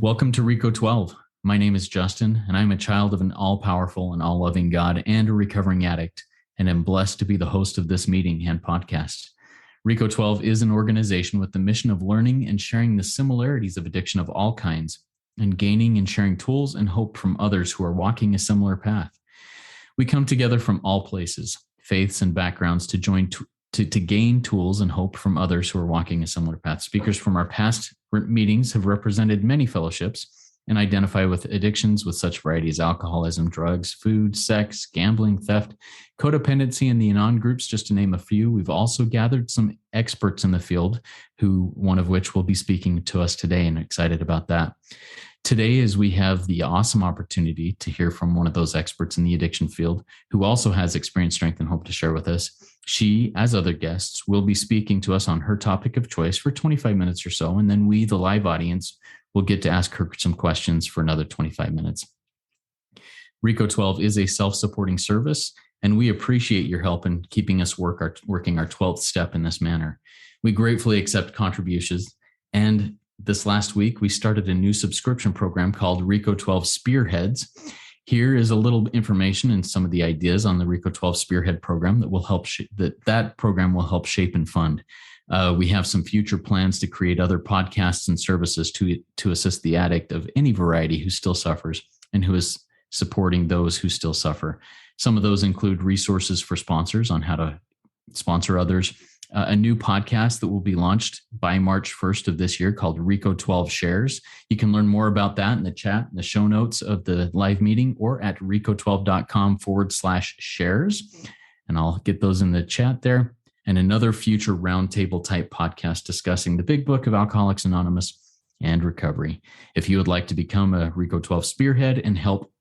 Welcome to Reco12. My name is Justin, and I'm a child of an all-powerful and all-loving God and a recovering addict, and am blessed to be the host of this meeting and podcast. Reco12 is an organization with the mission of learning and sharing the similarities of addiction of all kinds, and gaining and sharing tools and hope from others who are walking a similar path. We come together from all places, faiths, and backgrounds to gain tools and hope from others who are walking a similar path. Speakers from our past meetings have represented many fellowships and identify with addictions with such varieties: alcoholism, drugs, food, sex, gambling, theft, codependency, and the Anon groups, just to name a few. We've also gathered some experts in the field, one of which will be speaking to us today, and excited about that. Today, as we have the awesome opportunity to hear from one of those experts in the addiction field, who also has experience, strength, and hope to share with us. She, as other guests, will be speaking to us on her topic of choice for 25 minutes or so, and then we, the live audience, will get to ask her some questions for another 25 minutes. Reco12 is a self-supporting service, and we appreciate your help in keeping us working our 12th step in this manner. We gratefully accept contributions, and this last week, we started a new subscription program called Reco12 Spearheads. Here is a little information and some of the ideas on the Reco12 Spearhead program that will help that program will help shape and fund. We have some future plans to create other podcasts and services to assist the addict of any variety who still suffers and who is supporting those who still suffer. Some of those include resources for sponsors on how to sponsor others, a new podcast that will be launched by March 1st of this year called Reco12 Shares. You can learn more about that in the chat, in the show notes of the live meeting, or at reco12.com/shares. And I'll get those in the chat there. And another future roundtable type podcast discussing the big book of Alcoholics Anonymous and recovery. If you would like to become a Reco12 Spearhead and help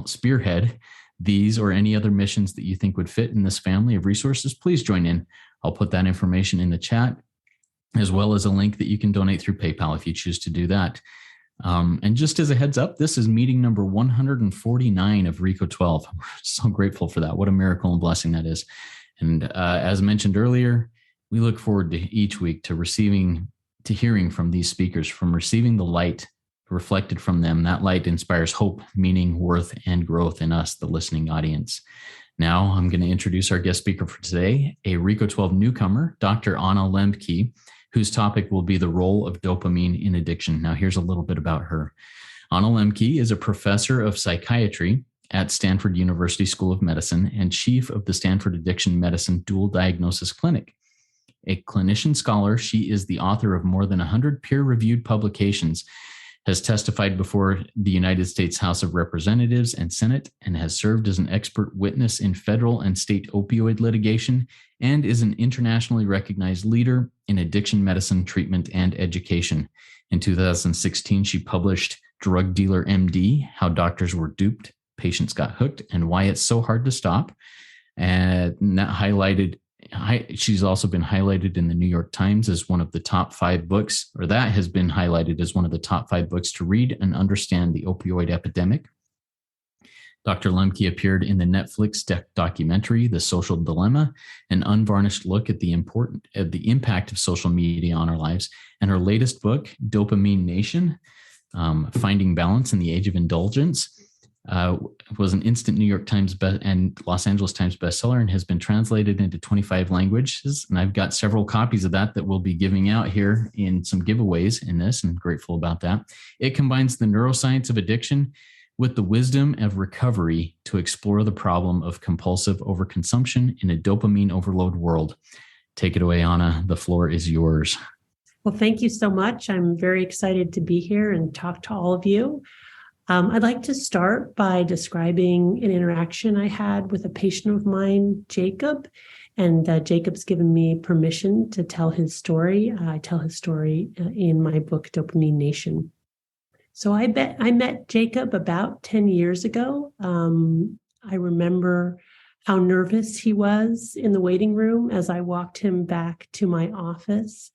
spearhead these or any other missions that you think would fit in this family of resources, please join in. I'll put that information in the chat, as well as a link that you can donate through PayPal if you choose to do that. And just as a heads up, this is meeting number 149 of Reco12. We're so grateful for that. What a miracle and blessing that is. And as mentioned earlier, we look forward to each week to hearing from these speakers, from receiving the light reflected from them. That light inspires hope, meaning, worth, and growth in us, the listening audience. Now I'm going to introduce our guest speaker for today, a Reco12 newcomer, Dr. Anna Lembke, whose topic will be the role of dopamine in addiction. Now here's a little bit about her. Anna Lembke is a professor of psychiatry at Stanford University School of Medicine and chief of the Stanford Addiction Medicine Dual Diagnosis Clinic. A clinician scholar, she is the author of more than 100 peer-reviewed publications, has testified before the United States House of Representatives and Senate, and has served as an expert witness in federal and state opioid litigation, and is an internationally recognized leader in addiction medicine, treatment, and education. In 2016, she published Drug Dealer MD: How Doctors Were Duped, Patients Got Hooked, and Why It's So Hard to Stop. And that she's also been highlighted in the New York Times as one of the top 5 books, or that has been highlighted as one of the top 5 books to read and understand the opioid epidemic. Dr. Lembke appeared in the Netflix documentary, The Social Dilemma, an unvarnished look at the impact of social media on our lives, and her latest book, Dopamine Nation, Finding Balance in the Age of Indulgence, was an instant New York Times and Los Angeles Times bestseller, and has been translated into 25 languages. And I've got several copies of that we'll be giving out here in some giveaways in this, and grateful about that. It combines the neuroscience of addiction with the wisdom of recovery to explore the problem of compulsive overconsumption in a dopamine overload world. Take it away, Anna. The floor is yours. Well, thank you so much. I'm very excited to be here and talk to all of you. I'd like to start by describing an interaction I had with a patient of mine, Jacob, and Jacob's given me permission to tell his story. I tell his story in my book, Dopamine Nation. So I met Jacob about 10 years ago. I remember how nervous he was in the waiting room as I walked him back to my office.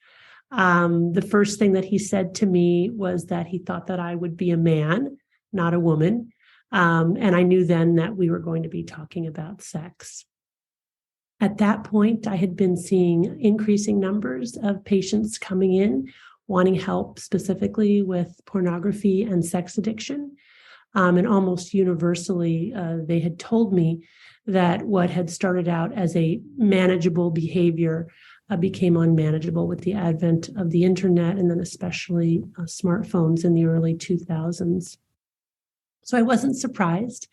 The first thing that he said to me was that he thought that I would be a man, not a woman. And I knew then that we were going to be talking about sex. At that point, I had been seeing increasing numbers of patients coming in wanting help specifically with pornography and sex addiction. And almost universally, they had told me that what had started out as a manageable behavior became unmanageable with the advent of the internet, and then especially smartphones in the early 2000s. So I wasn't surprised.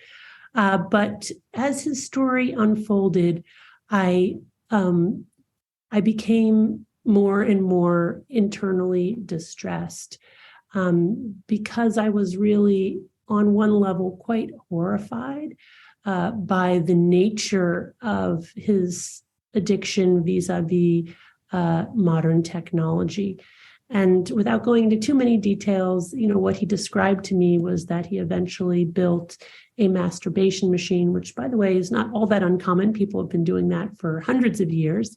But as his story unfolded, I became more and more internally distressed because I was really, on one level, quite horrified by the nature of his addiction vis-a-vis modern technology. And without going into too many details, what he described to me was that he eventually built a masturbation machine, which, by the way, is not all that uncommon. People have been doing that for hundreds of years.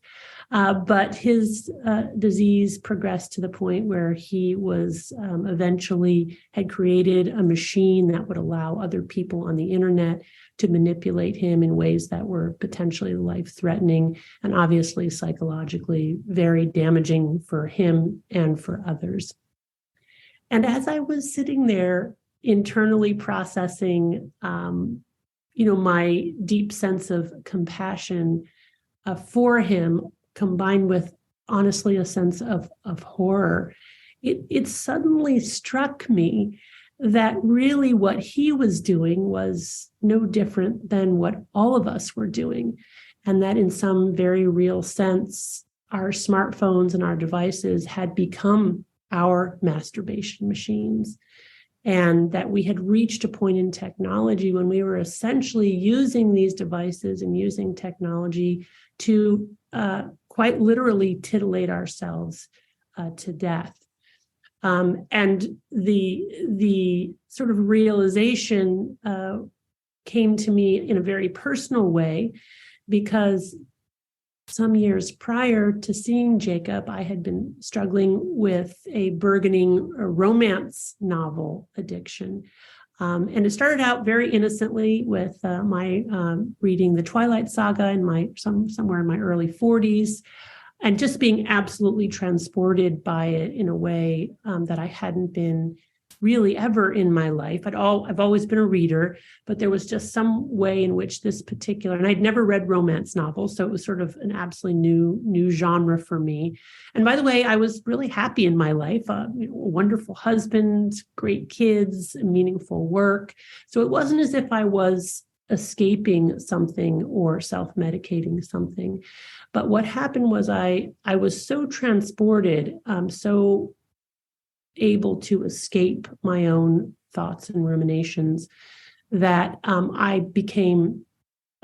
But his disease progressed to the point where he was eventually had created a machine that would allow other people on the internet to manipulate him in ways that were potentially life-threatening and obviously psychologically very damaging for him and for others. And as I was sitting there internally processing, my deep sense of compassion for him, combined with, honestly, a sense of horror, it suddenly struck me that really what he was doing was no different than what all of us were doing, and that in some very real sense, our smartphones and our devices had become our masturbation machines, and that we had reached a point in technology when we were essentially using these devices and using technology to quite literally titillate ourselves to death. And the sort of realization came to me in a very personal way, because some years prior to seeing Jacob, I had been struggling with a burgeoning romance novel addiction. And it started out very innocently with my reading the Twilight Saga in somewhere in my early 40s, and just being absolutely transported by it in a way that I hadn't been really ever in my life. I've always been a reader, but there was just some way in which this particular, and I'd never read romance novels, so it was sort of an absolutely new genre for me. And by the way, I was really happy in my life, a wonderful husband, great kids, meaningful work. So it wasn't as if I was escaping something or self-medicating something. But what happened was I was so transported, so able to escape my own thoughts and ruminations, that I became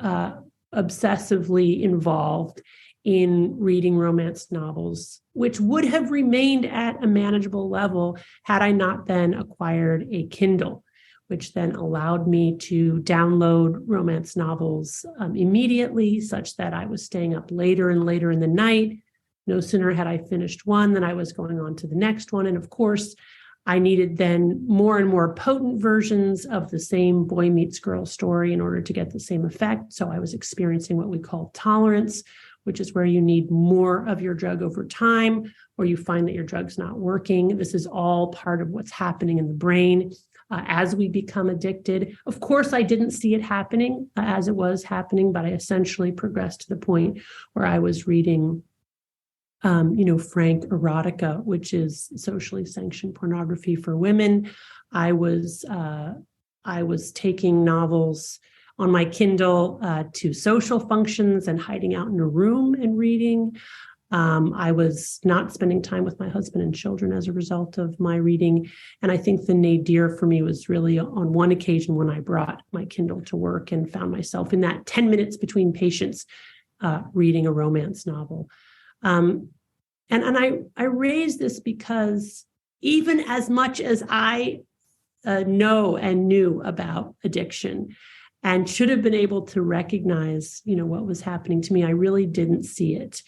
obsessively involved in reading romance novels, which would have remained at a manageable level had I not then acquired a Kindle, which then allowed me to download romance novels immediately, such that I was staying up later and later in the night. No sooner had I finished one than I was going on to the next one. And of course, I needed then more and more potent versions of the same boy meets girl story in order to get the same effect. So I was experiencing what we call tolerance, which is where you need more of your drug over time, or you find that your drug's not working. This is all part of what's happening in the brain as we become addicted. Of course, I didn't see it happening as it was happening, but I essentially progressed to the point where I was reading frank erotica, which is socially sanctioned pornography for women. I was taking novels on my Kindle to social functions and hiding out in a room and reading. I was not spending time with my husband and children as a result of my reading. And I think the nadir for me was really on one occasion when I brought my Kindle to work and found myself in that 10 minutes between patients reading a romance novel. And I raise this because even as much as I know and knew about addiction and should have been able to recognize, what was happening to me, I really didn't see it.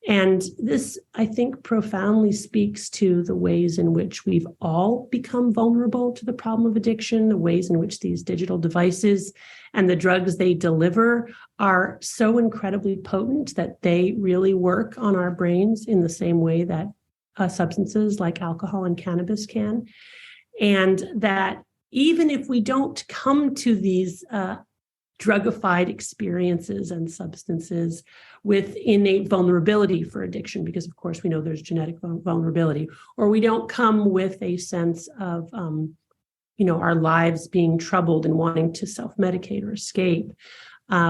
And this, I think, profoundly speaks to the ways in which we've all become vulnerable to the problem of addiction, the ways in which these digital devices and the drugs they deliver are so incredibly potent that they really work on our brains in the same way that substances like alcohol and cannabis can. And that even if we don't come to these drugified experiences and substances with innate vulnerability for addiction, because of course we know there's genetic vulnerability, or we don't come with a sense of, our lives being troubled and wanting to self-medicate or escape,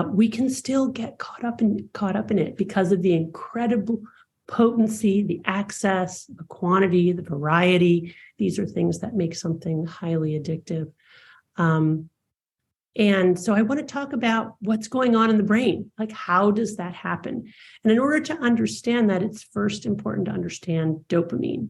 we can still get caught up in it because of the incredible potency, the access, the quantity, the variety. These are things that make something highly addictive. And so I want to talk about what's going on in the brain. Like, how does that happen? And in order to understand that, it's first important to understand dopamine.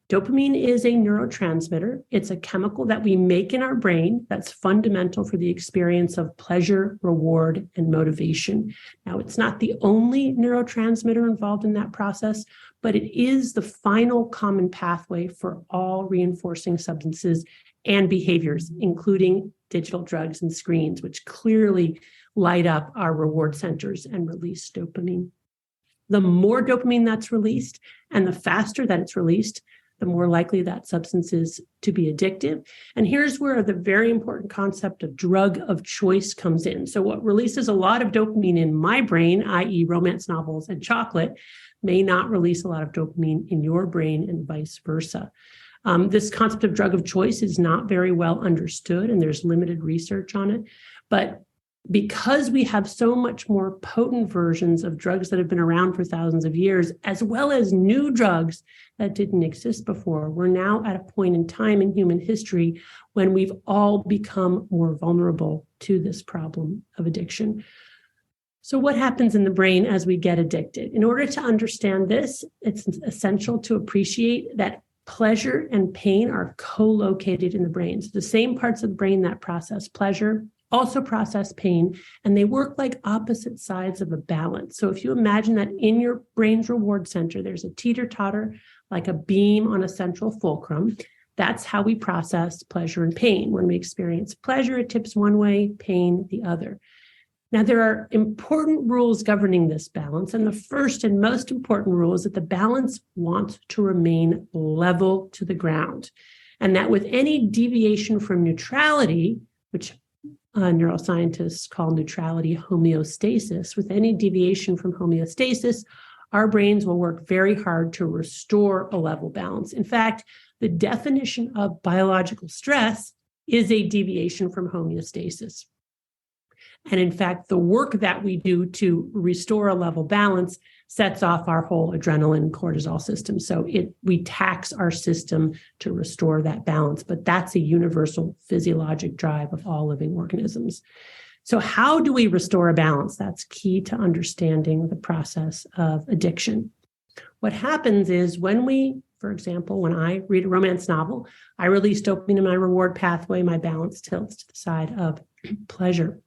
Dopamine is a neurotransmitter. It's a chemical that we make in our brain that's fundamental for the experience of pleasure, reward, and motivation. Now, it's not the only neurotransmitter involved in that process, but it is the final common pathway for all reinforcing substances and behaviors, including digital drugs and screens, which clearly light up our reward centers and release dopamine. The more dopamine that's released and the faster that it's released, the more likely that substance is to be addictive. And here's where the very important concept of drug of choice comes in. So what releases a lot of dopamine in my brain, i.e. romance novels and chocolate, may not release a lot of dopamine in your brain and vice versa. This concept of drug of choice is not very well understood, and there's limited research on it. But because we have so much more potent versions of drugs that have been around for thousands of years, as well as new drugs that didn't exist before, we're now at a point in time in human history when we've all become more vulnerable to this problem of addiction. So what happens in the brain as we get addicted? In order to understand this, it's essential to appreciate that pleasure and pain are co-located in the brain. So the same parts of the brain that process pleasure also process pain, and they work like opposite sides of a balance. So if you imagine that in your brain's reward center, there's a teeter-totter, like a beam on a central fulcrum. That's how we process pleasure and pain. When we experience pleasure, it tips one way, pain the other. Now, there are important rules governing this balance, and the first and most important rule is that the balance wants to remain level to the ground, and that with any deviation from neutrality, which neuroscientists call neutrality homeostasis, with any deviation from homeostasis, our brains will work very hard to restore a level balance. In fact, the definition of biological stress is a deviation from homeostasis. And in fact, the work that we do to restore a level balance sets off our whole adrenaline cortisol system. So we tax our system to restore that balance, but that's a universal physiologic drive of all living organisms. So how do we restore a balance? That's key to understanding the process of addiction. What happens is for example, when I read a romance novel, I release dopamine in my reward pathway, my balance tilts to the side of pleasure.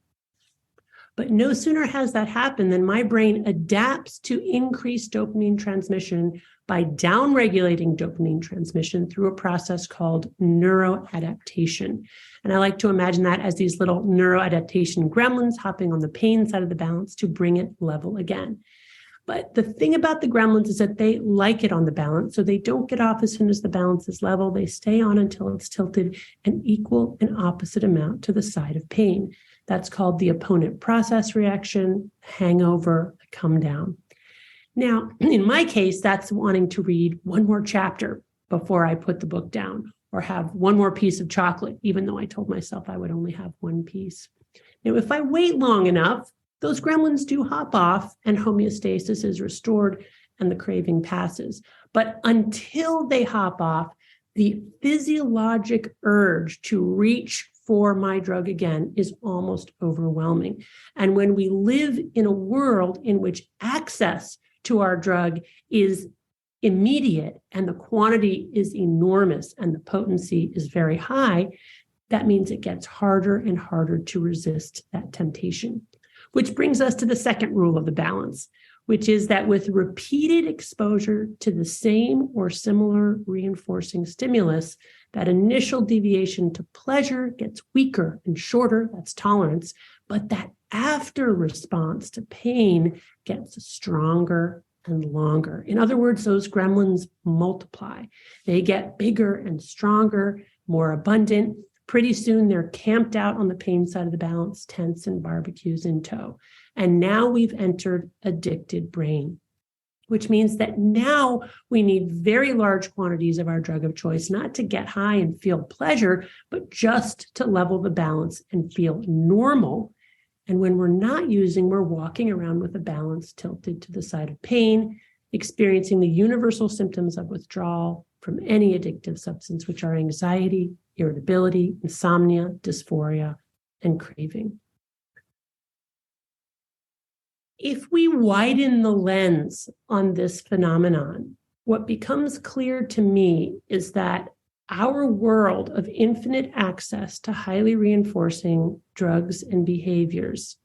But no sooner has that happened than my brain adapts to increase dopamine transmission by downregulating dopamine transmission through a process called neuroadaptation. And I like to imagine that as these little neuroadaptation gremlins hopping on the pain side of the balance to bring it level again. But the thing about the gremlins is that they like it on the balance, so they don't get off as soon as the balance is level. They stay on until it's tilted an equal and opposite amount to the side of pain. That's called the opponent process reaction, hangover, come down. Now, in my case, that's wanting to read one more chapter before I put the book down, or have one more piece of chocolate, even though I told myself I would only have one piece. Now, if I wait long enough, those gremlins do hop off and homeostasis is restored and the craving passes. But until they hop off, the physiologic urge to reach for my drug again is almost overwhelming. And when we live in a world in which access to our drug is immediate and the quantity is enormous and the potency is very high, that means it gets harder and harder to resist that temptation. Which brings us to the second rule of the balance, which is that with repeated exposure to the same or similar reinforcing stimulus, that initial deviation to pleasure gets weaker and shorter, that's tolerance, but that after response to pain gets stronger and longer. In other words, those gremlins multiply. They get bigger and stronger, more abundant. Pretty soon they're camped out on the pain side of the balance, tents and barbecues in tow. And now we've entered addicted brain, which means that now we need very large quantities of our drug of choice, not to get high and feel pleasure, but just to level the balance and feel normal. And when we're not using, we're walking around with a balance tilted to the side of pain, experiencing the universal symptoms of withdrawal from any addictive substance, which are anxiety, irritability, insomnia, dysphoria, and craving. If we widen the lens on this phenomenon, what becomes clear to me is that our world of infinite access to highly reinforcing drugs and behaviors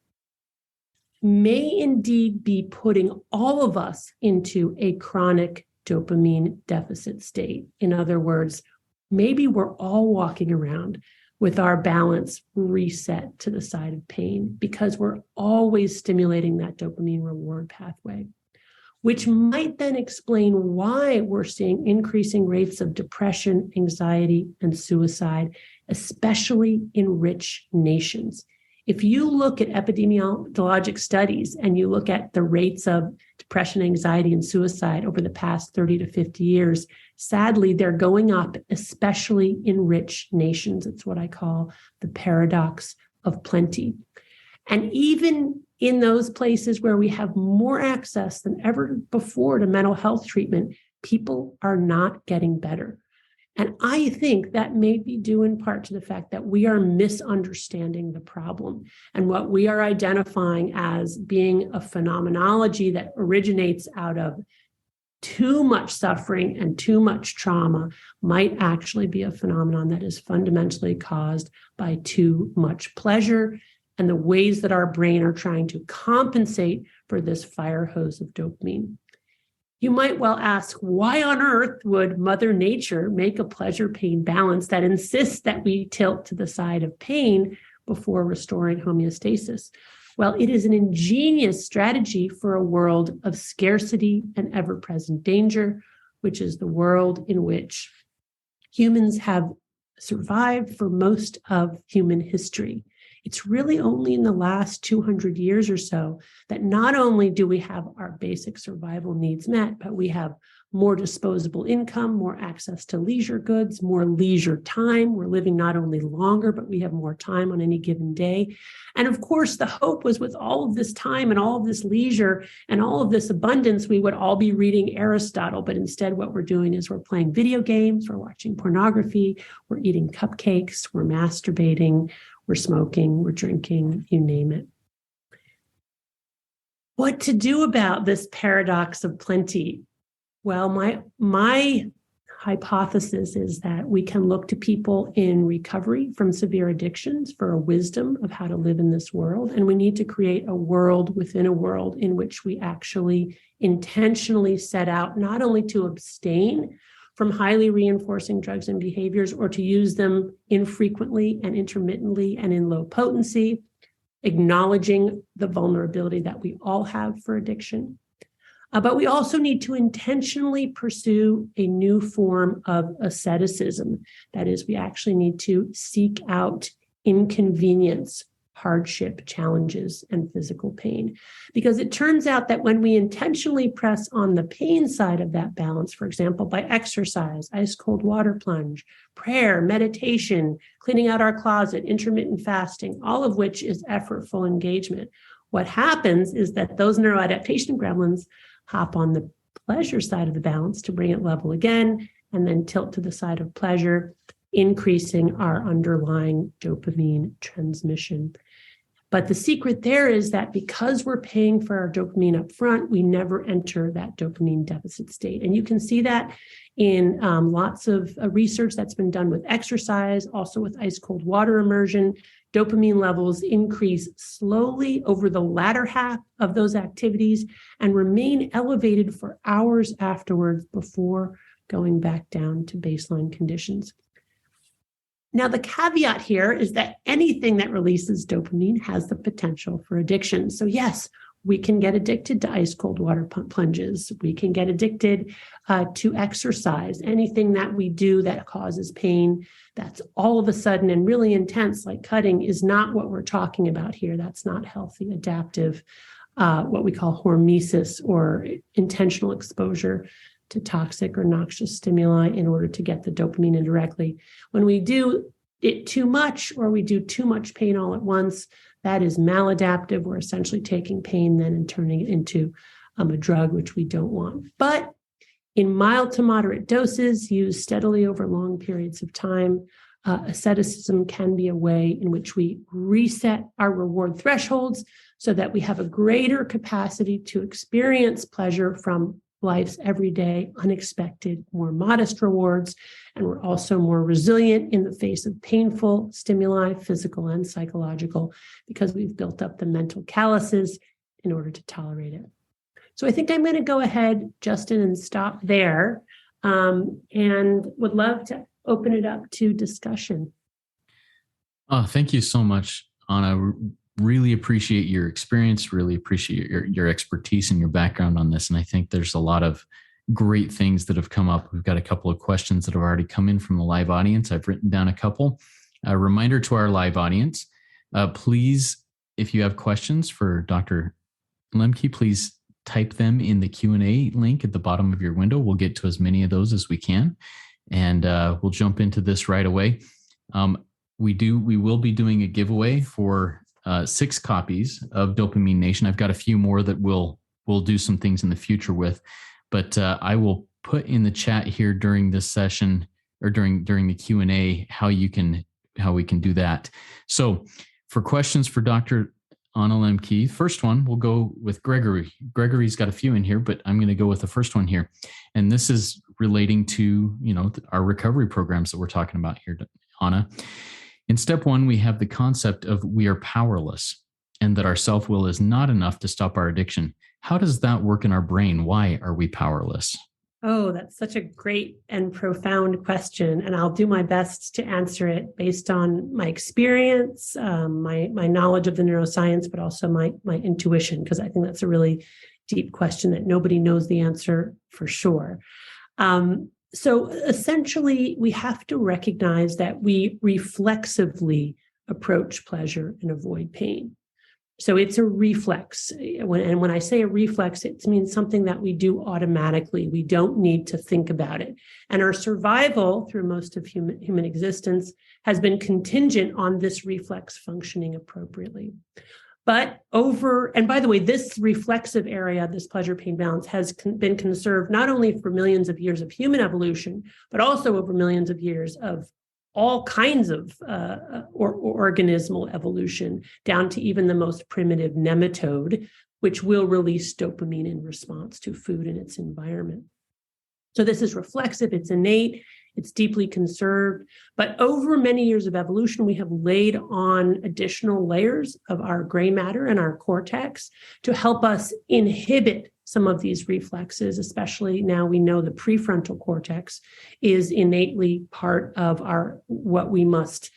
may indeed be putting all of us into a chronic dopamine deficit state. In other words, maybe we're all walking around with our balance reset to the side of pain because we're always stimulating that dopamine reward pathway, which might then explain why we're seeing increasing rates of depression, anxiety, and suicide, especially in rich nations. If you look at epidemiologic studies and you look at the rates of depression, anxiety, and suicide over the past 30 to 50 years, sadly, they're going up, especially in rich nations. It's what I call the paradox of plenty. And even in those places where we have more access than ever before to mental health treatment, people are not getting better. And I think that may be due in part to the fact that we are misunderstanding the problem. And what we are identifying as being a phenomenology that originates out of too much suffering and too much trauma might actually be a phenomenon that is fundamentally caused by too much pleasure and the ways that our brain are trying to compensate for this fire hose of dopamine. You might well ask, why on earth would Mother Nature make a pleasure-pain balance that insists that we tilt to the side of pain before restoring homeostasis? Well, it is an ingenious strategy for a world of scarcity and ever-present danger, which is the world in which humans have survived for most of human history. It's really only in the last 200 years or so that not only do we have our basic survival needs met, but we have more disposable income, more access to leisure goods, more leisure time. We're living not only longer, but we have more time on any given day. And of course, the hope was with all of this time and all of this leisure and all of this abundance, we would all be reading Aristotle. But instead, what we're doing is we're playing video games, we're watching pornography, we're eating cupcakes, we're masturbating, we're smoking, we're drinking, you name it. What to do about this paradox of plenty? Well, my hypothesis is that we can look to people in recovery from severe addictions for a wisdom of how to live in this world. And we need to create a world within a world in which we actually intentionally set out not only to abstain from highly reinforcing drugs and behaviors or to use them infrequently and intermittently and in low potency, acknowledging the vulnerability that we all have for addiction. But we also need to intentionally pursue a new form of asceticism. That is, we actually need to seek out inconvenience, hardship, challenges, and physical pain. Because it turns out that when we intentionally press on the pain side of that balance, for example, by exercise, ice cold water plunge, prayer, meditation, cleaning out our closet, intermittent fasting, all of which is effortful engagement, what happens is that those neuroadaptation gremlins hop on the pleasure side of the balance to bring it level again, and then tilt to the side of pleasure, increasing our underlying dopamine transmission. But the secret there is that because we're paying for our dopamine up front, we never enter that dopamine deficit state. And you can see that in lots of research that's been done with exercise, also with ice cold water immersion. Dopamine levels increase slowly over the latter half of those activities and remain elevated for hours afterwards before going back down to baseline conditions. Now, the caveat here is that anything that releases dopamine has the potential for addiction. So yes, We can get addicted to ice cold water plunges. We can get addicted to exercise. Anything that we do that causes pain, that's all of a sudden and really intense, like cutting, is not what we're talking about here. That's not healthy, adaptive, what we call hormesis, or intentional exposure to toxic or noxious stimuli in order to get the dopamine indirectly. When we do it too much, or we do too much pain all at once, that is maladaptive. We're essentially taking pain then and turning it into a drug, which we don't want. But in mild to moderate doses, used steadily over long periods of time, asceticism can be a way in which we reset our reward thresholds so that we have a greater capacity to experience pleasure from life's everyday, unexpected, more modest rewards. And we're also more resilient in the face of painful stimuli, physical and psychological, because we've built up the mental calluses in order to tolerate it. So I think I'm going to go ahead, Justin, and stop there, and would love to open it up to discussion. Oh, thank you so much, Anna. Really appreciate your experience, really appreciate your expertise and your background on this. And I think there's a lot of great things that have come up. We've got a couple of questions that have already come in from the live audience. I've written down a couple. A reminder to our live audience, please, if you have questions for Dr. Lembke, please type them in the Q&A link at the bottom of your window. We'll get to as many of those as we can. And we'll jump into this right away. We will be doing a giveaway for 6 copies of Dopamine Nation. I've got a few more that we'll do some things in the future with, but I will put in the chat here during this session, or during the Q&A, how we can do that. So for questions for Dr. Anna Lembke, first one, we'll go with Gregory. Gregory's got a few in here, but I'm going to go with the first one here. And this is relating to, our recovery programs that we're talking about here, Anna. In step 1, we have the concept of we are powerless and that our self-will is not enough to stop our addiction. How does that work in our brain? Why are we powerless? Oh, that's such a great and profound question. And I'll do my best to answer it based on my experience, my knowledge of the neuroscience, but also my intuition, because I think that's a really deep question that nobody knows the answer for sure. So essentially, we have to recognize that we reflexively approach pleasure and avoid pain. So it's a reflex. When I say a reflex, it means something that we do automatically. We don't need to think about it. And our survival through most of human existence has been contingent on this reflex functioning appropriately. But and by the way, this reflexive area, this pleasure-pain balance, has been conserved not only for millions of years of human evolution, but also over millions of years of all kinds of organismal evolution, down to even the most primitive nematode, which will release dopamine in response to food and its environment. So this is reflexive, it's innate, it's deeply conserved. But over many years of evolution, we have laid on additional layers of our gray matter and our cortex to help us inhibit some of these reflexes, especially now we know the prefrontal cortex is innately part of what we must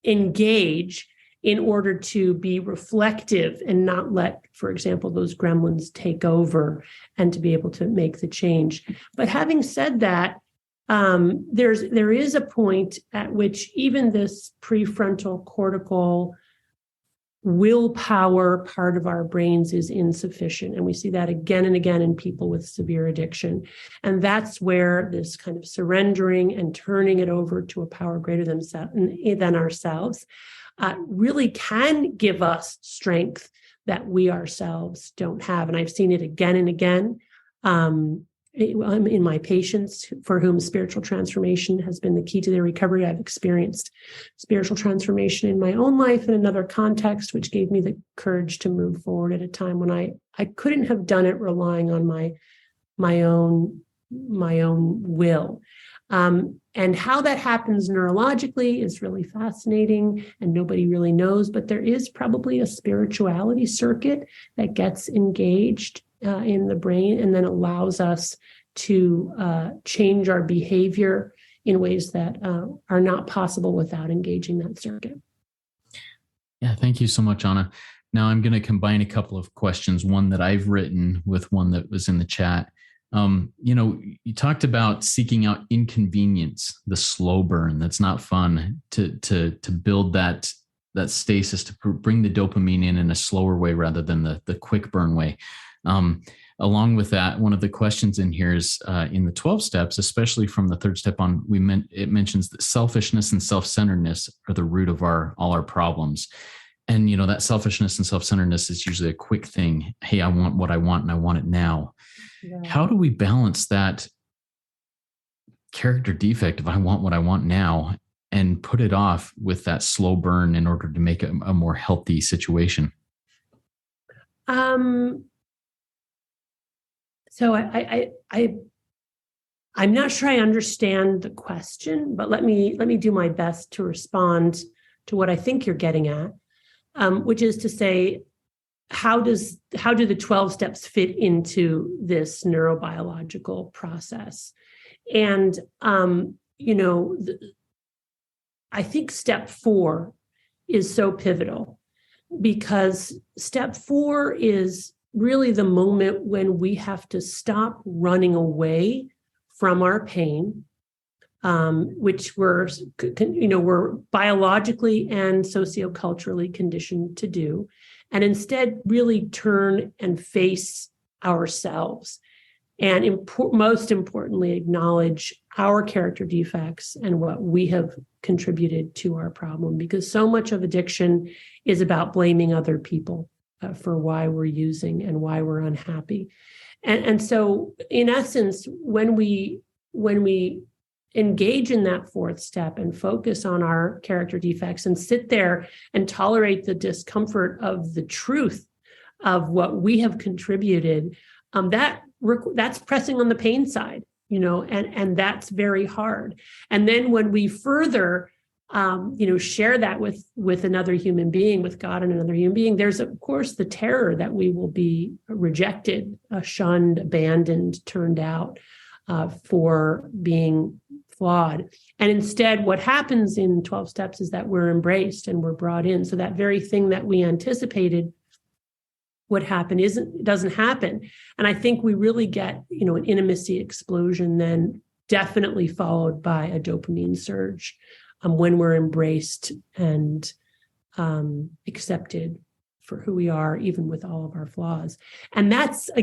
engage in order to be reflective and not let, for example, those gremlins take over, and to be able to make the change. But having said that, there is a point at which even this prefrontal cortical willpower part of our brains is insufficient. And we see that again and again in people with severe addiction. And that's where this kind of surrendering and turning it over to a power greater than ourselves really can give us strength that we ourselves don't have. And I've seen it again and again in my patients for whom spiritual transformation has been the key to their recovery. I've experienced spiritual transformation in my own life in another context, which gave me the courage to move forward at a time when I couldn't have done it relying on my own will. And how that happens neurologically is really fascinating, and nobody really knows, but there is probably a spirituality circuit that gets engaged in the brain and then allows us to change our behavior in ways that are not possible without engaging that circuit. Yeah, thank you so much, Anna. Now I'm going to combine a couple of questions, one that I've written with one that was in the chat. You talked about seeking out inconvenience, the slow burn. That's not fun to build that stasis, to bring the dopamine in a slower way rather than the quick burn way. Along with that, one of the questions in here is in the 12 steps, especially from the third step on, it mentions that selfishness and self-centeredness are the root of all our problems. And, that selfishness and self-centeredness is usually a quick thing. Hey, I want what I want and I want it now. Yeah. How do we balance that character defect of I want what I want now and put it off with that slow burn in order to make a more healthy situation? So I'm not sure I understand the question, but let me do my best to respond to what I think you're getting at, which is to say, how do the 12 steps fit into this neurobiological process? And I think step 4 is so pivotal, because step 4 is really the moment when we have to stop running away from our pain, which we're biologically and socioculturally conditioned to do, and instead really turn and face ourselves. And most importantly, acknowledge our character defects and what we have contributed to our problem, because so much of addiction is about blaming other people for why we're using and why we're unhappy. And so, in essence, when we engage in that 4th step and focus on our character defects and sit there and tolerate the discomfort of the truth of what we have contributed, that's pressing on the pain side, and that's very hard. And then when we further share that with another human being, with God and another human being, there's of course the terror that we will be rejected, shunned, abandoned, turned out for being flawed. And instead, what happens in 12 steps is that we're embraced and we're brought in. So that very thing that we anticipated would happen doesn't happen. And I think we really get, an intimacy explosion, then definitely followed by a dopamine surge when we're embraced and accepted for who we are, even with all of our flaws. And that's a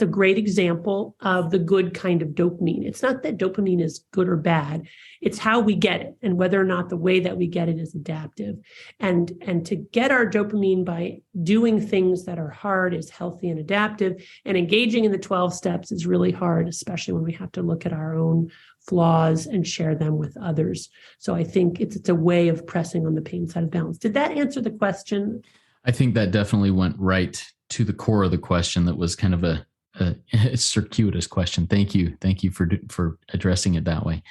great example of the good kind of dopamine. It's not that dopamine is good or bad. It's how we get it and whether or not the way that we get it is adaptive. And to get our dopamine by doing things that are hard is healthy and adaptive. And engaging in the 12 steps is really hard, especially when we have to look at our own flaws and share them with others. So I think it's a way of pressing on the pain side of balance. Did that answer the question? I think that definitely went right to the core of the question. That was kind of a circuitous question. Thank you for addressing it that way.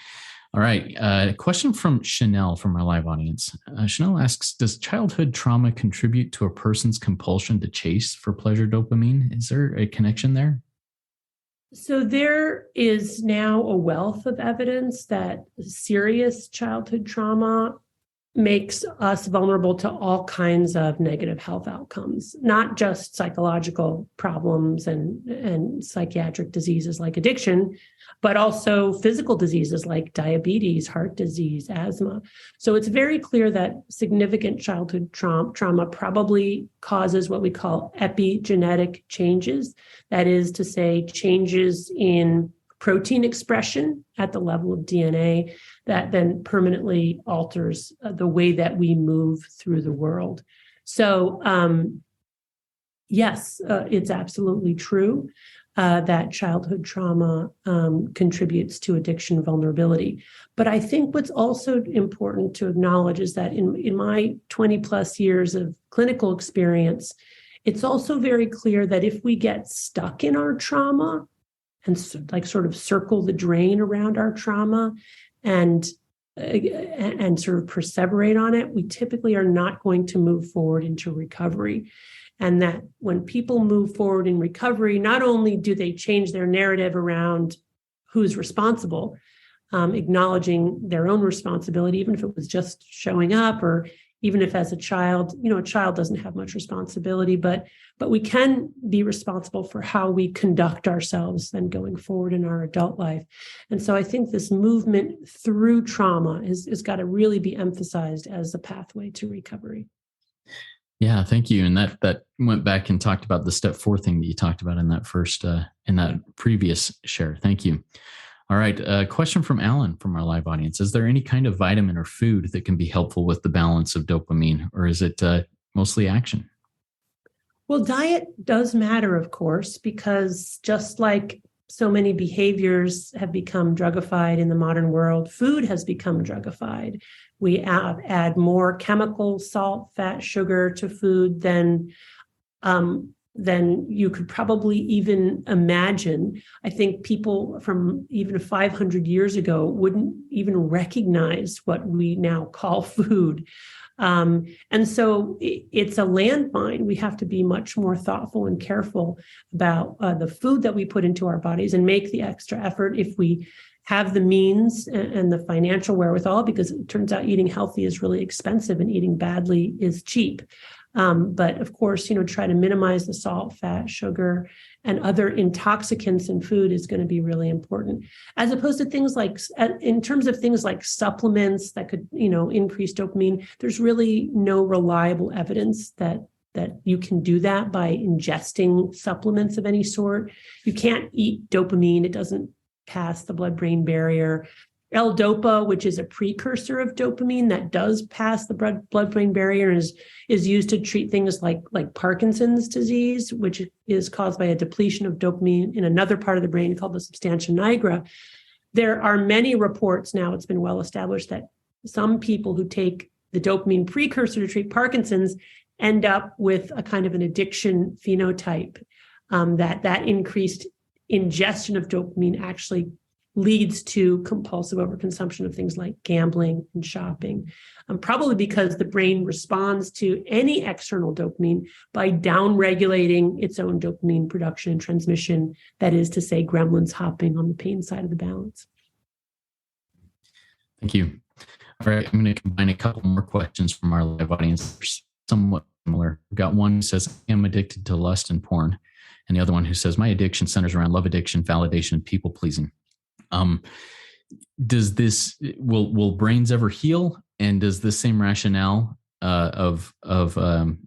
All right, a question from Chanel from our live audience. Chanel asks, does childhood trauma contribute to a person's compulsion to chase for pleasure dopamine? Is there a connection there? So there is now a wealth of evidence that serious childhood trauma makes us vulnerable to all kinds of negative health outcomes, not just psychological problems and psychiatric diseases like addiction, but also physical diseases like diabetes, heart disease, asthma. So it's very clear that significant childhood trauma probably causes what we call epigenetic changes. That is to say, changes in protein expression at the level of DNA that then permanently alters the way that we move through the world. So yes, it's absolutely true that childhood trauma contributes to addiction vulnerability. But I think what's also important to acknowledge is that in my 20 plus years of clinical experience, it's also very clear that if we get stuck in our trauma and sort of circle the drain around our trauma and sort of perseverate on it, we typically are not going to move forward into recovery. And that when people move forward in recovery, not only do they change their narrative around who's responsible, acknowledging their own responsibility, even if it was just showing up or even if as a child, a child doesn't have much responsibility, but we can be responsible for how we conduct ourselves then going forward in our adult life. And so I think this movement through trauma is got to really be emphasized as a pathway to recovery. Yeah, thank you. And that went back and talked about the step 4 thing that you talked about in that first, in that previous share. Thank you. All right. A question from Alan from our live audience. Is there any kind of vitamin or food that can be helpful with the balance of dopamine, or is it mostly action? Well, diet does matter, of course, because just like so many behaviors have become drugified in the modern world, food has become drugified. We add more chemicals, salt, fat, sugar to food than you could probably even imagine. I think people from even 500 years ago wouldn't even recognize what we now call food. And so it's a landmine. We have to be much more thoughtful and careful about the food that we put into our bodies and make the extra effort if we have the means and the financial wherewithal, because it turns out eating healthy is really expensive and eating badly is cheap. But of course, try to minimize the salt, fat, sugar, and other intoxicants in food is going to be really important, as opposed to things like, in terms of things like supplements that could, increase dopamine. There's really no reliable evidence that you can do that by ingesting supplements of any sort. You can't eat dopamine. It doesn't pass the blood-brain barrier. L-Dopa, which is a precursor of dopamine that does pass the blood-brain barrier, is used to treat things like Parkinson's disease, which is caused by a depletion of dopamine in another part of the brain called the substantia nigra. There are many reports now, it's been well established, that some people who take the dopamine precursor to treat Parkinson's end up with a kind of an addiction phenotype, that increased ingestion of dopamine actually leads to compulsive overconsumption of things like gambling and shopping, probably because the brain responds to any external dopamine by downregulating its own dopamine production and transmission, that is to say, gremlins hopping on the pain side of the balance. Thank you. All right, I'm going to combine a couple more questions from our live audience. They're somewhat similar. We've got one who says, I'm addicted to lust and porn, and the other one who says, my addiction centers around love addiction, validation, and people pleasing. Does this will brains ever heal? And does this same rationale apply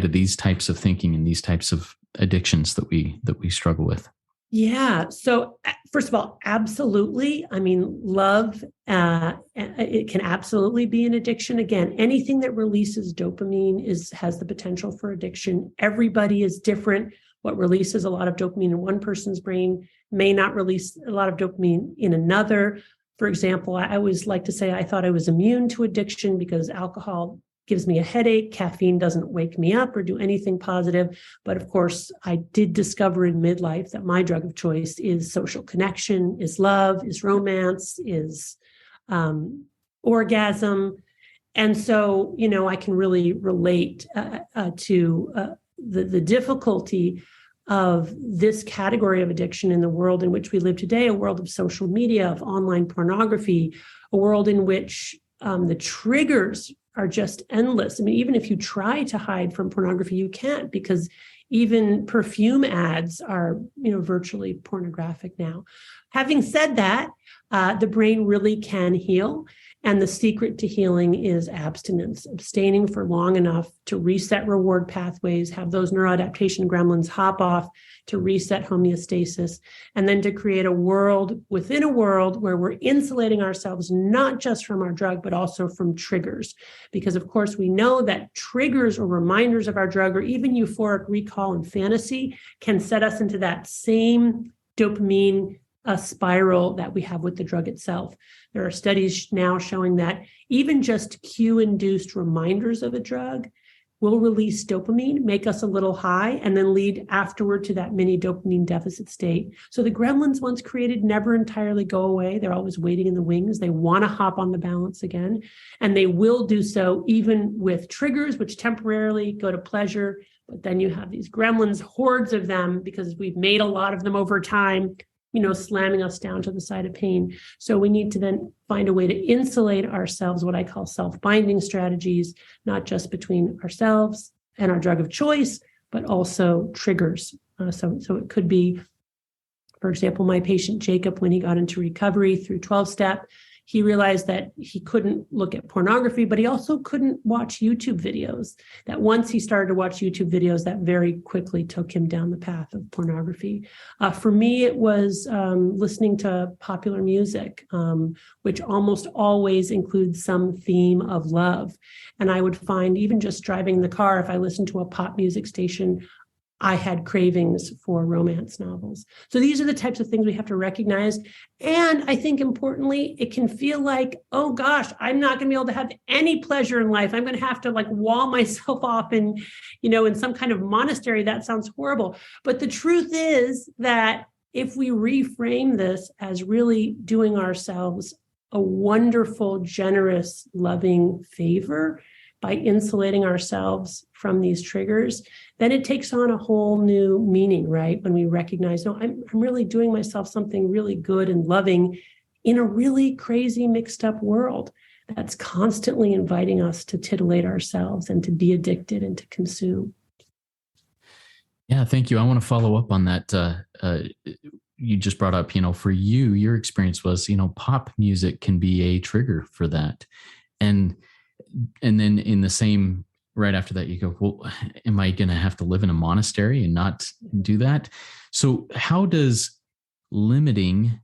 to these types of thinking and these types of addictions that we struggle with? Yeah. So first of all, absolutely. I mean, love, it can absolutely be an addiction. Again, anything that releases dopamine has the potential for addiction. Everybody is different. What releases a lot of dopamine in one person's brain may not release a lot of dopamine in another. For example, I always like to say I thought I was immune to addiction because alcohol gives me a headache. Caffeine doesn't wake me up or do anything positive. But of course, I did discover in midlife that my drug of choice is social connection, is love, is romance, is orgasm. And so, I can really relate to the difficulty of this category of addiction in the world in which we live today, a world of social media, of online pornography, a world in which the triggers are just endless. I mean, even if you try to hide from pornography, you can't, because even perfume ads are, virtually pornographic now. Having said that, the brain really can heal. And the secret to healing is abstinence, abstaining for long enough to reset reward pathways, have those neuroadaptation gremlins hop off to reset homeostasis, and then to create a world within a world where we're insulating ourselves, not just from our drug, but also from triggers. Because of course, we know that triggers or reminders of our drug, or even euphoric recall and fantasy, can set us into that same dopamine spiral that we have with the drug itself. There are studies now showing that even just cue-induced reminders of a drug will release dopamine, make us a little high, and then lead afterward to that mini dopamine deficit state. So the gremlins once created never entirely go away. They're always waiting in the wings. They want to hop on the balance again, and they will do so even with triggers, which temporarily go to pleasure. But then you have these gremlins, hordes of them, because we've made a lot of them over time, slamming us down to the side of pain. So we need to then find a way to insulate ourselves, what I call self-binding strategies, not just between ourselves and our drug of choice, but also triggers. So it could be, for example, my patient Jacob, when he got into recovery through 12-step, he realized that he couldn't look at pornography, but he also couldn't watch YouTube videos. That once he started to watch YouTube videos, that very quickly took him down the path of pornography. For me, it was listening to popular music, which almost always includes some theme of love. And I would find, even just driving in the car, if I listened to a pop music station, I had cravings for romance novels. So these are the types of things we have to recognize. And I think importantly, it can feel like, oh gosh, I'm not going to be able to have any pleasure in life. I'm going to have to wall myself off in some kind of monastery. That sounds horrible. But the truth is that if we reframe this as really doing ourselves a wonderful, generous, loving favor by insulating ourselves from these triggers, then it takes on a whole new meaning, right? When we recognize, no, I'm really doing myself something really good and loving in a really crazy, mixed up world that's constantly inviting us to titillate ourselves and to be addicted and to consume. Yeah, thank you. I want to follow up on that. You just brought up, for you, your experience was, pop music can be a trigger for that. And then in the same, right after that, you go, well, am I going to have to live in a monastery and not do that? So how does limiting,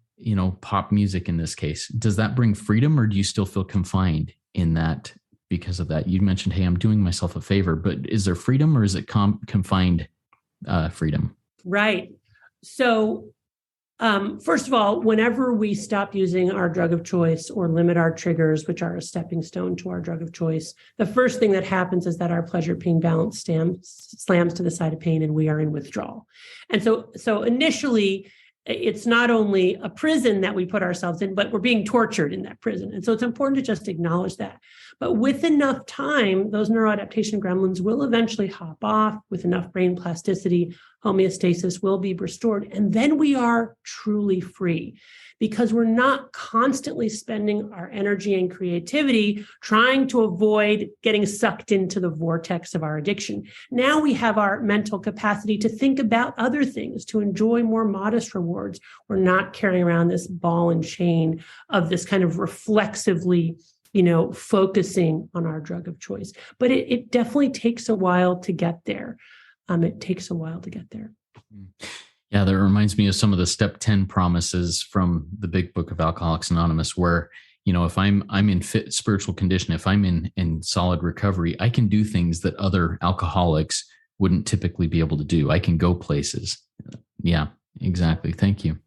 pop music in this case, does that bring freedom, or do you still feel confined in that because of that? You mentioned, hey, I'm doing myself a favor, but is there freedom, or is it confined freedom? Right. So first of all, whenever we stop using our drug of choice or limit our triggers, which are a stepping stone to our drug of choice, the first thing that happens is that our pleasure-pain balance slams to the side of pain and we are in withdrawal. And so initially, it's not only a prison that we put ourselves in, but we're being tortured in that prison. And so it's important to just acknowledge that. But with enough time, those neuroadaptation gremlins will eventually hop off. With enough brain plasticity, homeostasis will be restored. And then we are truly free, because we're not constantly spending our energy and creativity trying to avoid getting sucked into the vortex of our addiction. Now we have our mental capacity to think about other things, to enjoy more modest rewards. We're not carrying around this ball and chain of this kind of reflexively, focusing on our drug of choice. But it definitely takes a while to get there. It takes a while to get there. Yeah, that reminds me of some of the step 10 promises from the big book of Alcoholics Anonymous, where, if I'm in fit spiritual condition, if I'm in solid recovery, I can do things that other alcoholics wouldn't typically be able to do. I can go places. Yeah, exactly. Thank you.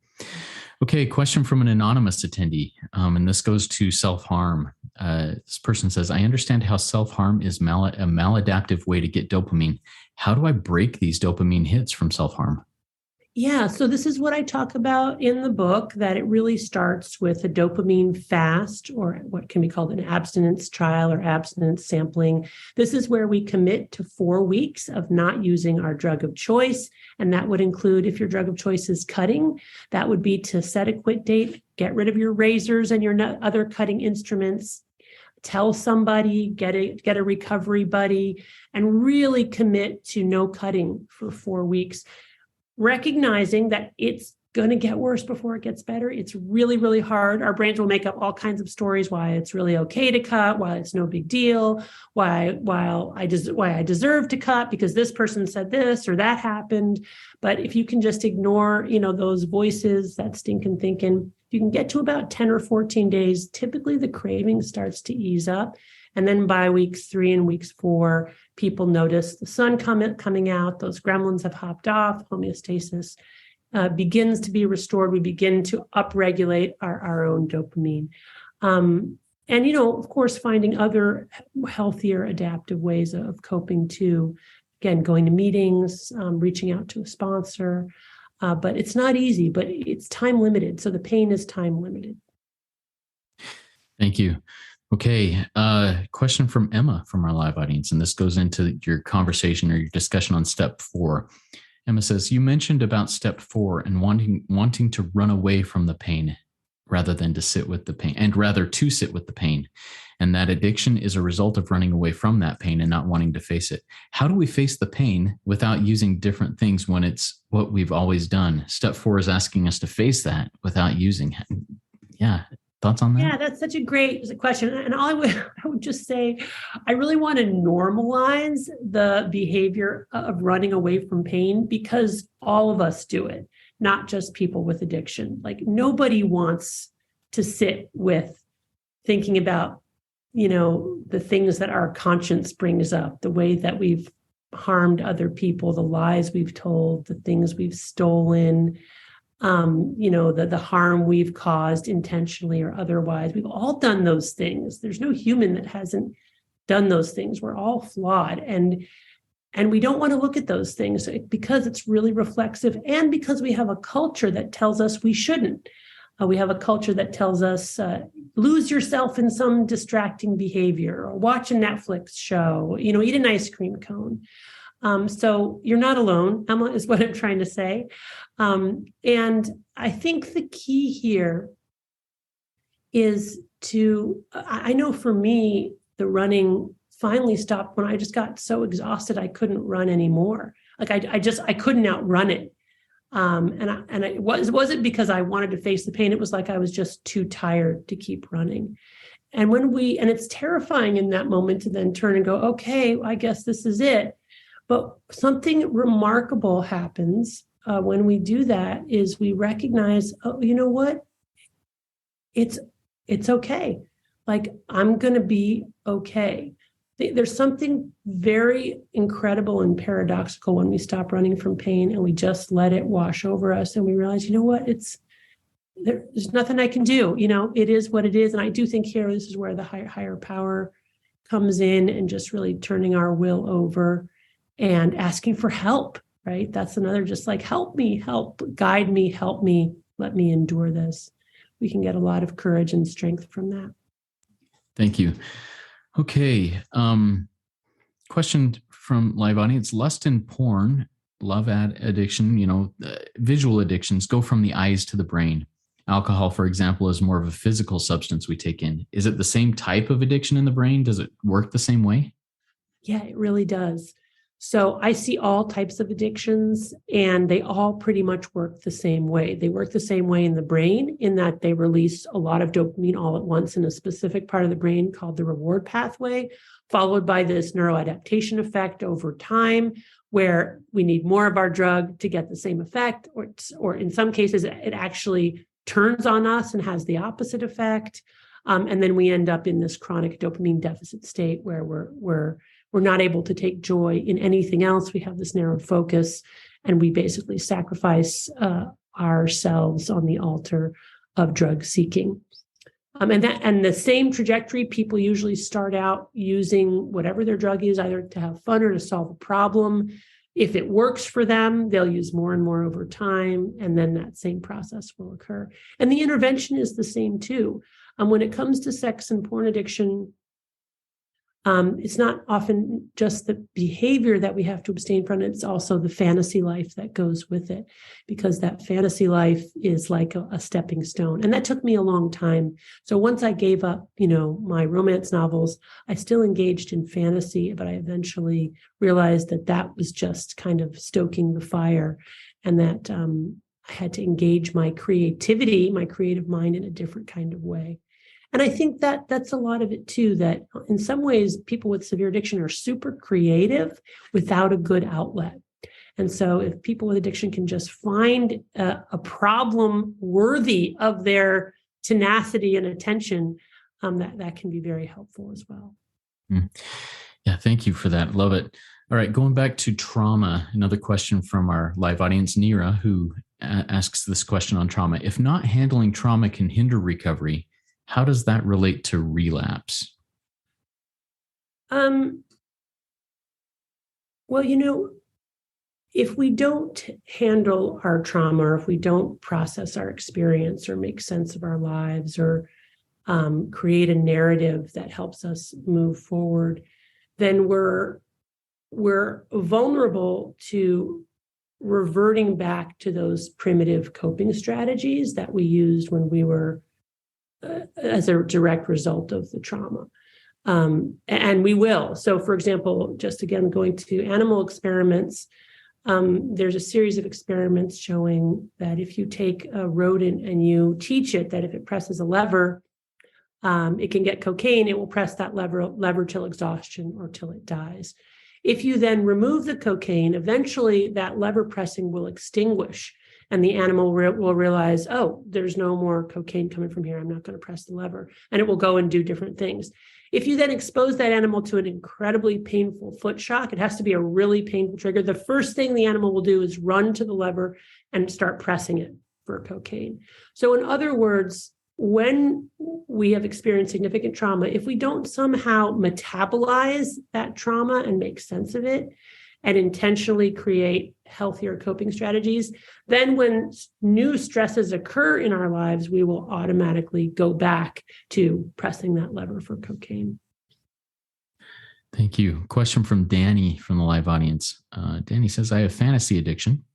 Okay, question from an anonymous attendee, and this goes to self-harm. This person says, I understand how self-harm is a maladaptive way to get dopamine. How do I break these dopamine hits from self-harm? Yeah, so this is what I talk about in the book, that it really starts with a dopamine fast, or what can be called an abstinence trial or abstinence sampling. This is where we commit to 4 weeks of not using our drug of choice. And that would include, if your drug of choice is cutting, that would be to set a quit date, get rid of your razors and your other cutting instruments, tell somebody, get a recovery buddy, and really commit to no cutting for 4 weeks. Recognizing that it's going to get worse before it gets better. It's really, really hard. Our brains will make up all kinds of stories why it's really okay to cut, why it's no big deal, why I deserve to cut because this person said this or that happened. But if you can just ignore, those voices, that stinking thinking, you can get to about 10 or 14 days. Typically, the craving starts to ease up. And then by weeks 3 and weeks 4, people notice the sun coming out, those gremlins have hopped off, homeostasis begins to be restored. We begin to upregulate our own dopamine. And, of course, finding other healthier adaptive ways of coping too. Again, going to meetings, reaching out to a sponsor. But it's not easy, but it's time limited. So the pain is time limited. Thank you. Okay, question from Emma from our live audience, and this goes into your conversation or your discussion on step 4. Emma says, you mentioned about step 4 and wanting to run away from the pain rather than to sit with the pain, and rather to sit with the pain. And that addiction is a result of running away from that pain and not wanting to face it. How do we face the pain without using different things when it's what we've always done? Step 4 is asking us to face that without using it. Yeah. Thoughts on that? Yeah, that's such a great question. And I would just say, I really want to normalize the behavior of running away from pain, because all of us do it, not just people with addiction. Like, nobody wants to sit with thinking about, the things that our conscience brings up, the way that we've harmed other people, the lies we've told, the things we've stolen, the harm we've caused intentionally or otherwise. We've all done those things. There's no human that hasn't done those things. We're all flawed. And we don't want to look at those things because it's really reflexive, and because we have a culture that tells us we shouldn't. We have a culture that tells us, lose yourself in some distracting behavior, or watch a Netflix show, eat an ice cream cone. So you're not alone, Emma, is what I'm trying to say. And I think the key here is I know for me, the running finally stopped when I just got so exhausted I couldn't run anymore. Like I couldn't outrun it. And it wasn't because I wanted to face the pain. It was like I was just too tired to keep running. And and it's terrifying in that moment to then turn and go, okay, I guess this is it. But something remarkable happens when we do that, is we recognize, oh, you know what? It's okay. Like, I'm going to be okay. There's something very incredible and paradoxical when we stop running from pain and we just let it wash over us, and we realize, you know what? There's nothing I can do. It is what it is. And I do think here, this is where the higher power comes in, and just really turning our will over and asking for help, right? That's another, just like, help me, guide me, help me, let me endure this. We can get a lot of courage and strength from that. Thank you. Okay. Question from live audience. Lust and porn, addiction, visual addictions go from the eyes to the brain. Alcohol, for example, is more of a physical substance we take in. Is it the same type of addiction in the brain? Does it work the same way? Yeah, it really does. So I see all types of addictions, and they all pretty much work the same way. They work the same way in the brain, in that they release a lot of dopamine all at once in a specific part of the brain called the reward pathway, followed by this neuroadaptation effect over time, where we need more of our drug to get the same effect, or in some cases, it actually turns on us and has the opposite effect. And then we end up in this chronic dopamine deficit state where we're not able to take joy in anything else. We have this narrowed focus, and we basically sacrifice ourselves on the altar of drug seeking. And the same trajectory, people usually start out using whatever their drug is, either to have fun or to solve a problem. If it works for them, they'll use more and more over time, and then that same process will occur. And the intervention is the same too. When it comes to sex and porn addiction, it's not often just the behavior that we have to abstain from. It's also the fantasy life that goes with it, because that fantasy life is like a stepping stone. And that took me a long time. So once I gave up, my romance novels, I still engaged in fantasy, but I eventually realized that was just kind of stoking the fire, and that I had to engage my creativity, my creative mind, in a different kind of way. And I think that's a lot of it too, that in some ways people with severe addiction are super creative without a good outlet. And so if people with addiction can just find a problem worthy of their tenacity and attention, that can be very helpful as well. Yeah, thank you for that. Love it. All right, going back to trauma, another question from our live audience, Nira, who asks this question on trauma. If not handling trauma can hinder recovery, how does that relate to relapse? Well, if we don't handle our trauma, or if we don't process our experience or make sense of our lives, or create a narrative that helps us move forward, then we're vulnerable to reverting back to those primitive coping strategies that we used when we were as a direct result of the trauma. And we will. So, for example, just again, going to animal experiments, there's a series of experiments showing that if you take a rodent and you teach it that if it presses a lever, it can get cocaine, it will press that lever till exhaustion or till it dies. If you then remove the cocaine, eventually that lever pressing will extinguish and the animal will realize, oh, there's no more cocaine coming from here. I'm not going to press the lever. And it will go and do different things. If you then expose that animal to an incredibly painful foot shock, it has to be a really painful trigger. The first thing the animal will do is run to the lever and start pressing it for cocaine. So in other words, when we have experienced significant trauma, if we don't somehow metabolize that trauma and make sense of it and intentionally create healthier coping strategies, then when new stresses occur in our lives, we will automatically go back to pressing that lever for cocaine. Thank you. Question from Danny from the live audience. Danny says, I have fantasy addiction,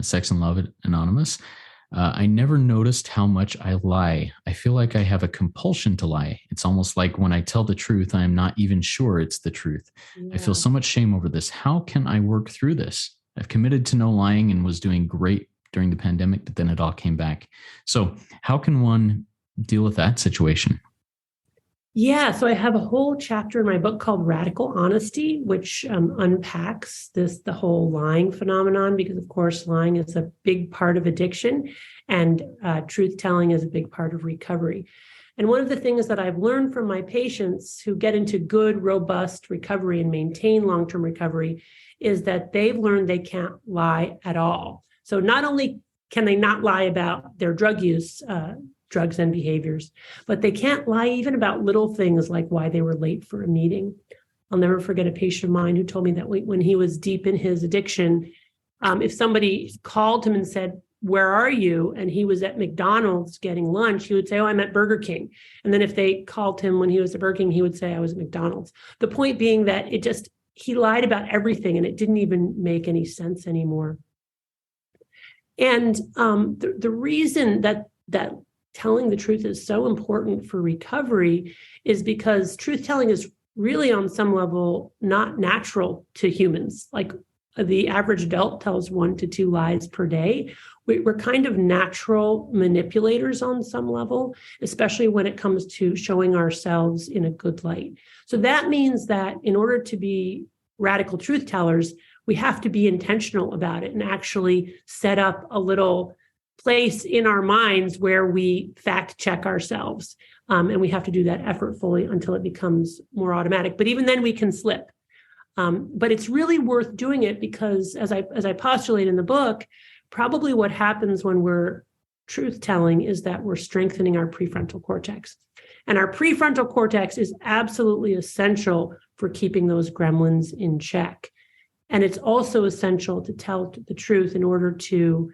Sex and Love Anonymous. I never noticed how much I lie. I feel like I have a compulsion to lie. It's almost like when I tell the truth, I am not even sure it's the truth. Yeah. I feel so much shame over this. How can I work through this? I've committed to no lying and was doing great during the pandemic, but then it all came back. So how can one deal with that situation? Yeah, so I have a whole chapter in my book called Radical Honesty, which unpacks the whole lying phenomenon, because of course, lying is a big part of addiction and truth-telling is a big part of recovery. And one of the things that I've learned from my patients who get into good, robust recovery and maintain long-term recovery is that they've learned they can't lie at all. So not only can they not lie about their drug use, drugs and behaviors, but they can't lie even about little things like why they were late for a meeting. I'll never forget a patient of mine who told me that when he was deep in his addiction, if somebody called him and said, where are you? And he was at McDonald's getting lunch, he would say, oh, I'm at Burger King. And then if they called him when he was at Burger King, he would say, I was at McDonald's. The point being that he lied about everything and it didn't even make any sense anymore. And the reason that telling the truth is so important for recovery is because truth-telling is really on some level not natural to humans. Like the average adult tells 1 to 2 lies per day. We're kind of natural manipulators on some level, especially when it comes to showing ourselves in a good light. So that means that in order to be radical truth tellers, we have to be intentional about it and actually set up a little place in our minds where we fact check ourselves. And we have to do that effortfully until it becomes more automatic. But even then we can slip. But it's really worth doing it because as I postulate in the book, probably what happens when we're truth telling is that we're strengthening our prefrontal cortex. And our prefrontal cortex is absolutely essential for keeping those gremlins in check. And it's also essential to tell the truth in order to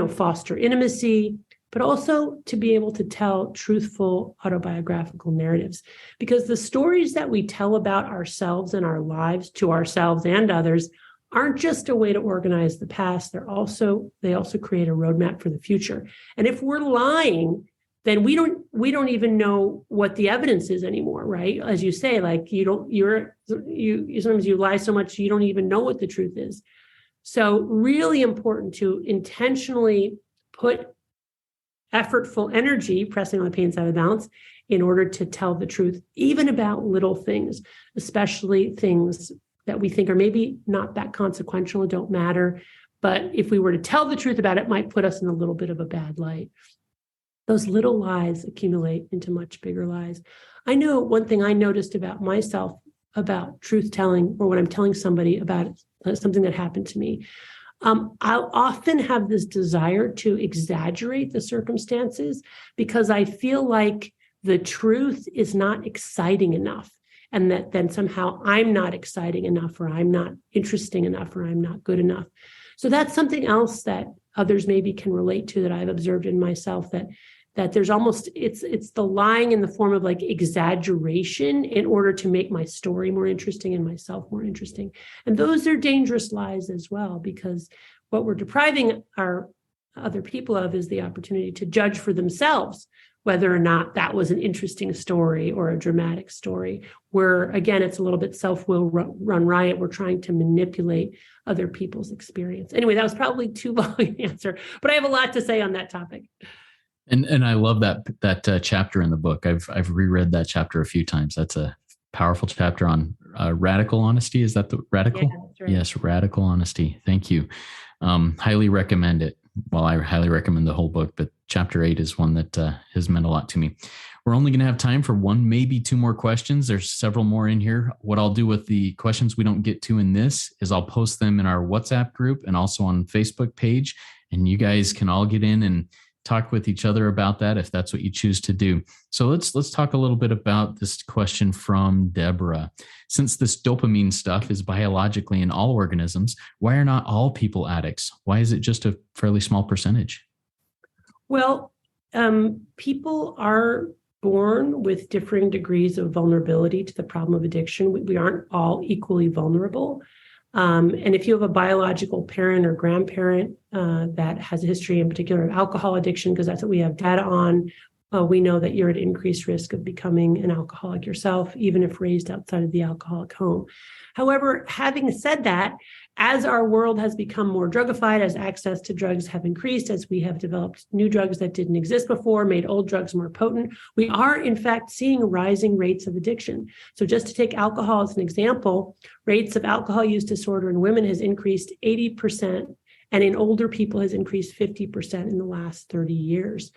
foster intimacy, but also to be able to tell truthful autobiographical narratives. Because the stories that we tell about ourselves and our lives to ourselves and others aren't just a way to organize the past. They also create a roadmap for the future. And if we're lying, then we don't even know what the evidence is anymore, right? As you say, like sometimes you lie so much you don't even know what the truth is. So really important to intentionally put effortful energy, pressing on the pain side of the balance, in order to tell the truth, even about little things, especially things that we think are maybe not that consequential and don't matter. But if we were to tell the truth about it, might put us in a little bit of a bad light. Those little lies accumulate into much bigger lies. I know one thing I noticed about myself about truth telling, or when I'm telling somebody about something that happened to me, I'll often have this desire to exaggerate the circumstances because I feel like the truth is not exciting enough, and that then somehow I'm not exciting enough, or I'm not interesting enough, or I'm not good enough. So that's something else that others maybe can relate to that I've observed in myself, that there's almost, it's the lying in the form of like exaggeration in order to make my story more interesting and myself more interesting. And those are dangerous lies as well, because What we're depriving our other people of is the opportunity to judge for themselves whether or not that was an interesting story or a dramatic story, where, again, it's a little bit self-will run riot. We're trying to manipulate other people's experience. Anyway, that was probably too long an answer, but I have a lot to say on that topic. And I love that chapter in the book. I've reread that chapter a few times. That's a powerful chapter on radical honesty. Is that the radical? Yeah, that's right. Yes, radical honesty. Thank you. Highly recommend it. Well, I highly recommend the whole book, but chapter 8 is one that has meant a lot to me. We're only going to have time for one, maybe two more questions. There's several more in here. What I'll do with the questions we don't get to in this is I'll post them in our WhatsApp group and also on Facebook page, and you guys can all get in and talk with each other about that if that's what you choose to do. So let's talk a little bit about this question from Deborah. Since this dopamine stuff is biologically in all organisms, why are not all people addicts? Why is it just a fairly small percentage? Well, people are born with differing degrees of vulnerability to the problem of addiction. We aren't all equally vulnerable. And if you have a biological parent or grandparent that has a history in particular of alcohol addiction, because that's what we have data on, we know that you're at increased risk of becoming an alcoholic yourself, even if raised outside of the alcoholic home. However, having said that, as our world has become more drugified, as access to drugs have increased, as we have developed new drugs that didn't exist before, made old drugs more potent, we are in fact seeing rising rates of addiction. So just to take alcohol as an example, rates of alcohol use disorder in women has increased 80%, and in older people has increased 50% in the last 30 years.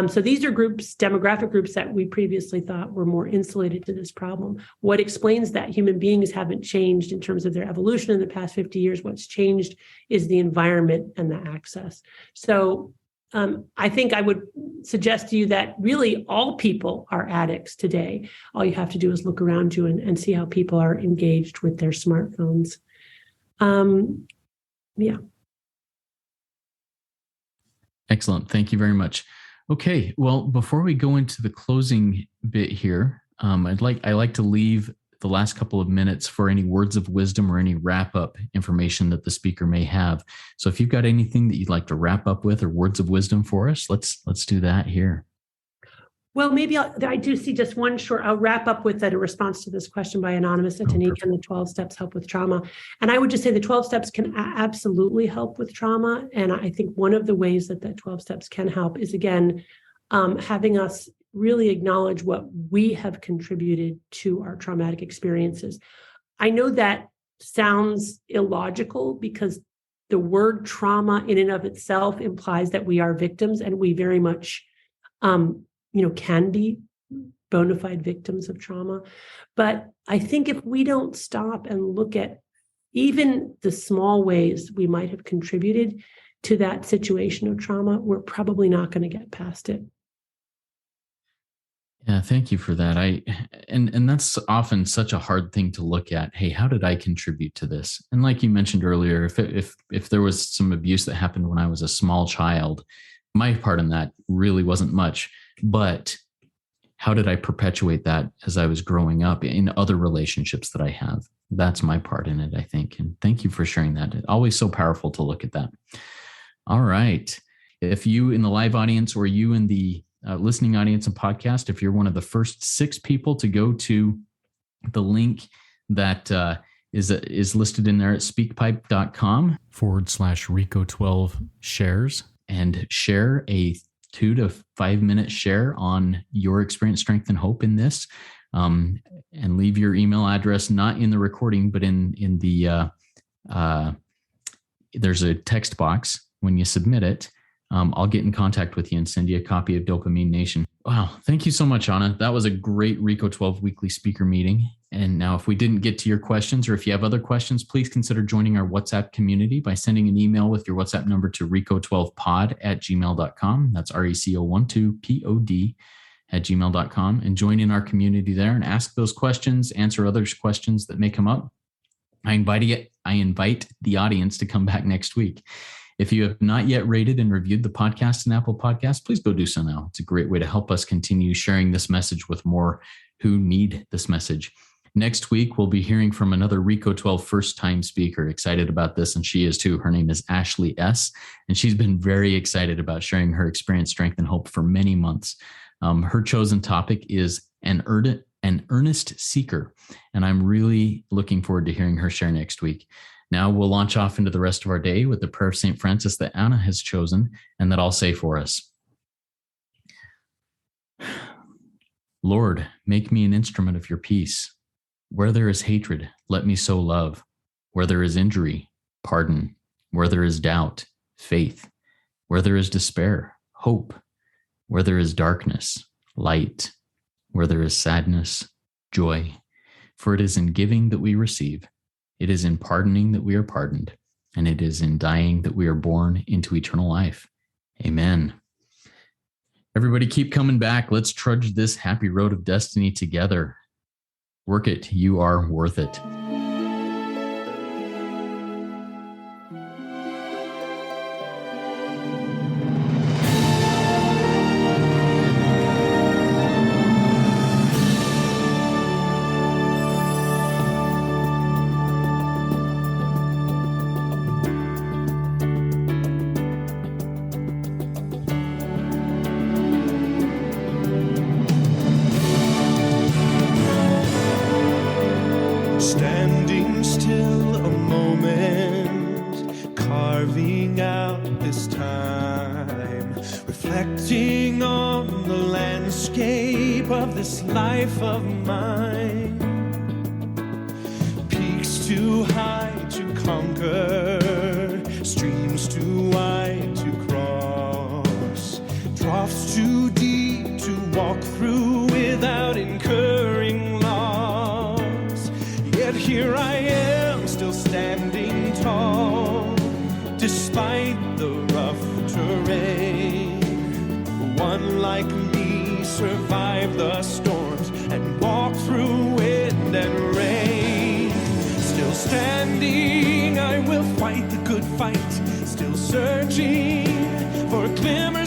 So these are demographic groups that we previously thought were more insulated to this problem. What explains that? Human beings haven't changed in terms of their evolution in the past 50 years. What's changed is the environment and the access. So I think I would suggest to you that really all people are addicts today. All you have to do is look around you and see how people are engaged with their smartphones. Yeah. Excellent. Thank you very much. Okay. Well, before we go into the closing bit here, I like to leave the last couple of minutes for any words of wisdom or any wrap up information that the speaker may have. So if you've got anything that you'd like to wrap up with or words of wisdom for us, let's do that here. Well, maybe I do see just one short, I'll wrap up with a response to this question by Anonymous and Tanika, and the 12 steps help with trauma. And I would just say the 12 steps can absolutely help with trauma. And I think one of the ways that 12 steps can help is, again, having us really acknowledge what we have contributed to our traumatic experiences. I know that sounds illogical because the word trauma in and of itself implies that we are victims, and we very much can be bona fide victims of trauma. But I think if we don't stop and look at even the small ways we might have contributed to that situation of trauma, we're probably not going to get past it. Yeah, thank you for that. And that's often such a hard thing to look at. Hey, how did I contribute to this? And like you mentioned earlier, if there was some abuse that happened when I was a small child, my part in that really wasn't much. But how did I perpetuate that as I was growing up in other relationships that I have? That's my part in it, I think. And thank you for sharing that. It's always so powerful to look at that. All right. If you in the live audience or you in the listening audience and podcast, if you're one of the first 6 people to go to the link that is listed in there at speakpipe.com/Reco12 shares and share a 2 to 5 minute share on your experience, strength, and hope in this, and leave your email address, not in the recording, but in the, there's a text box when you submit it. I'll get in contact with you and send you a copy of Dopamine Nation. Wow. Thank you so much, Anna. That was a great Reco12 weekly speaker meeting. And now if we didn't get to your questions, or if you have other questions, please consider joining our WhatsApp community by sending an email with your WhatsApp number to reco12pod@gmail.com. That's reco12pod@gmail.com, and join in our community there and ask those questions, answer other questions that may come up. I invite the audience to come back next week. If you have not yet rated and reviewed the podcast in Apple Podcasts, please go do so now. It's a great way to help us continue sharing this message with more who need this message. Next week, we'll be hearing from another Reco12 first-time speaker. Excited about this, and she is too. Her name is Ashley S., and she's been very excited about sharing her experience, strength, and hope for many months. Her chosen topic is an earnest seeker, and I'm really looking forward to hearing her share next week. Now we'll launch off into the rest of our day with the prayer of St. Francis that Anna has chosen and that I'll say for us. Lord, make me an instrument of your peace. Where there is hatred, let me sow love. Where there is injury, pardon. Where there is doubt, faith. Where there is despair, hope. Where there is darkness, light. Where there is sadness, joy. For it is in giving that we receive. It is in pardoning that we are pardoned. And it is in dying that we are born into eternal life. Amen. Everybody keep coming back. Let's trudge this happy road of destiny together. Work it. You are worth it. Standing still a moment, carving out this time, reflecting on the landscape of this life of mine. Peaks too high to conquer, streams too wide to cross, troughs too deep to walk through without incurring loss. Yet here I am, still standing tall, despite the rough terrain. One like me survived the storms and walked through wind and rain. Still standing, I will fight the good fight, still searching for a glimmer